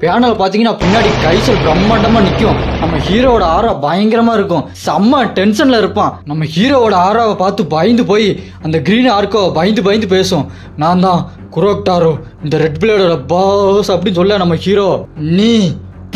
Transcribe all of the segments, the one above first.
Panel பாத்தீங்கன்னா பின்னாடி கைசல் பிரம்மாண்டமா நிக்கும். நம்ம ஹீரோவோட ஆரா பயங்கரமா இருக்கும். செம்ம டென்ஷன்ல இருப்பான். நம்ம ஹீரோவோட ஆராவை பார்த்து பயந்து போய் அந்த கிரீன் ஆர்க்கோ பயந்து பேசும். நான் தான் குரோக்டாரோ, இந்த ரெட் பிளேடோட பாஸ் அப்படின்னு சொல்ல நம்ம ஹீரோ நீ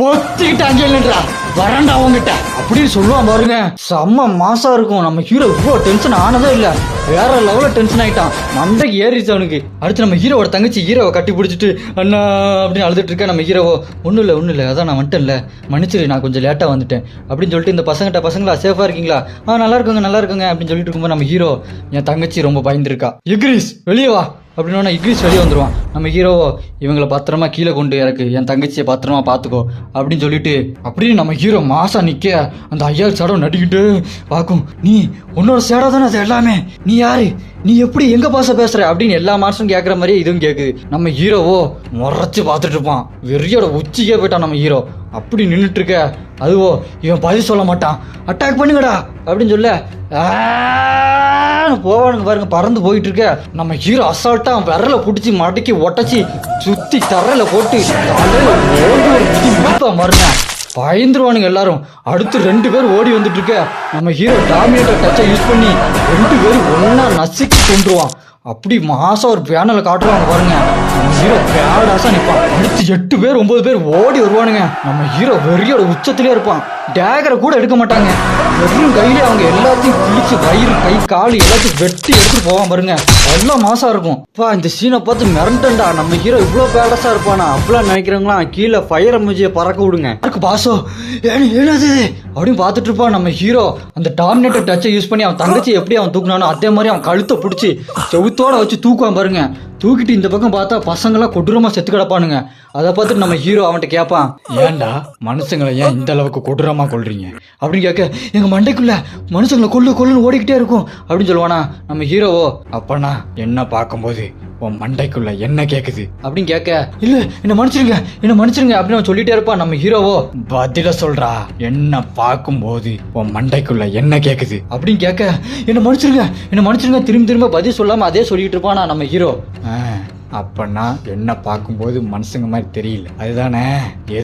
பொத்திக்கிட்டாங்கன்றா வரண்டா உங்ககிட்ட அப்படின்னு சொல்லுவான் பாருங்க. செம்ம மாசா இருக்கும். நம்ம ஹீரோ இவ்வளோ டென்ஷன் ஆனதே இல்லை, வேற லெவலில் டென்ஷன் ஆயிட்டான். மண்டைக்கு ஏறிச்சு அவனுக்கு. அடுத்து நம்ம ஹீரோவோட தங்கச்சி ஹீரோவை கட்டி பிடிச்சிட்டு அண்ணா அப்படின்னு அழுதுட்டு இருக்கேன். நம்ம ஹீரோவோ ஒன்றும் இல்லை அதான் நான் வந்துட்டேன்ல, மன்னிச்சிரு நான் கொஞ்சம் லேட்டாக வந்துட்டேன் அப்படின்னு சொல்லிட்டு இந்த பசங்களா சேஃபாக இருக்கீங்களா? நல்லா இருக்குங்க அப்படின்னு சொல்லிட்டு இருக்கும்போது நம்ம ஹீரோ என் தங்கச்சி ரொம்ப பயந்துருக்கா, இக்ரீஸ் வெளியே வா அப்படின்னு இக்ரீஸ் வெளியே வந்துடுவான். நம்ம ஹீரோவோ இவங்களை பத்திரமா கீழே கொண்டு இறக்கு, என் தங்கச்சியை பத்திரமா பார்த்துக்கோ அப்படின்னு சொல்லிட்டு அப்படின்னு நம்ம ஹீரோ மாசா நிற்க அந்த ஐயா சடம் நடிக்கிட்டு பார்க்கும். நீ உன்னோட சேடா தானே அது எல்லாமே, நீ யாரு, நீ எப்படி எங்க பாச பேசுற அப்படின்னு எல்லா மாசம் கேட்குற மாதிரியே இதுவும் கேட்குது. நம்ம ஹீரோவோ முறைச்சு பார்த்துட்டு இருப்பான். வெறியோட உச்சிக்கே போயிட்டான் நம்ம ஹீரோ. அப்படி நின்றுட்டு இருக்க அதுவோ இவன் பதில் சொல்ல மாட்டான். அட்டாக் பண்ணுங்கடா அப்படின்னு சொல்ல போவானுங்க பாருங்க, பறந்து போயிட்டு இருக்க. நம்ம ஹீரோ அசால்ட்டா விரல பிடிச்சி மடக்கி ஒட்டச்சி சுத்தி தரையில போட்டு பாருங்க பயந்துருவானுங்க எல்லாரும். அடுத்து 2 பேர் ஓடி வந்துட்டு இருக்க. நம்ம ஹீரோ டாமினேட்டர் டச்சை யூஸ் பண்ணி 2 பேரும் ஒன்னா நசுக்கி கொண்டுருவான். அப்படி மாசம் ஒரு பேனலை காட்டுவாங்க பாருங்க. நம்ம ஹீரோ பேடாசா நிற்பான். அடுத்து 8 பேர் 9 பேர் ஓடி வருவானுங்க. நம்ம ஹீரோ வெறியோட உச்சத்திலே இருப்பான். டேகரை கூட எடுக்க மாட்டாங்க, வெறும் கையிலே அவங்க எல்லாத்தையும் கிழிச்சு வயிறு கை காலு எல்லாத்தையும் வெட்டி எடுத்துட்டு போவான் பாருங்க. எல்லாம் மாசா இருக்கும். இந்த சீனை பார்த்து மிரண்டா, நம்ம ஹீரோ இவ்வளோ பேடஸா இருப்பானா அப்படிலாம் நினைக்கிறவங்களாம் கீழே ஃபயர் எமர்ஜியை பறக்க விடுங்க. பாசோ என்னது அப்படின்னு பார்த்துட்டு இருப்பான். நம்ம ஹீரோ அந்த டாமினேட்டர் டச்சை யூஸ் பண்ணி அவன் தங்கச்சி எப்படி அவன் தூக்குனானோ அதே மாதிரி அவன் கழுத்தை பிடிச்சி செவுத்தோட வச்சு தூக்குவான் பாருங்க. தூக்கிட்டு இந்த பக்கம் பார்த்தா பசங்களாம் கொடூரமா செத்து கிடப்பானுங்க. அதை பார்த்துட்டு நம்ம ஹீரோ அவன்கிட்ட கேட்பான், ஏன்டா மனுஷங்களை ஏன் இந்த அளவுக்கு கொடூரமா கொள்றீங்க அப்படின்னு கேட்க, எங்க மண்டைக்குள்ள மனுஷங்களை கொல்லுன்னு ஓடிக்கிட்டே இருக்கும் அப்படின்னு சொல்லுவானா. நம்ம ஹீரோவோ அப்பனா என்ன பார்க்கும்போது உன் மண்டைக்குள்ள என்ன கேக்குது அப்படின்னு கேட்க, இல்ல என்ன மன்னிச்சிருங்க அப்படின்னு அவன் சொல்லிட்டே இருப்பான். நம்ம ஹீரோவோ பதில சொல்றா, என்ன பார்க்கும்போது உன் மண்டைக்குள்ள என்ன கேக்குது அப்படின்னு கேட்க, என்ன மன்னிச்சிருங்க திரும்ப பதில் சொல்லாம அதே சொல்லிட்டு இருப்பானா நம்ம ஹீரோ. அப்பனா என்ன பார்க்கும்போது மனுஷங்க மாதிரி தெரியல அதுதானே.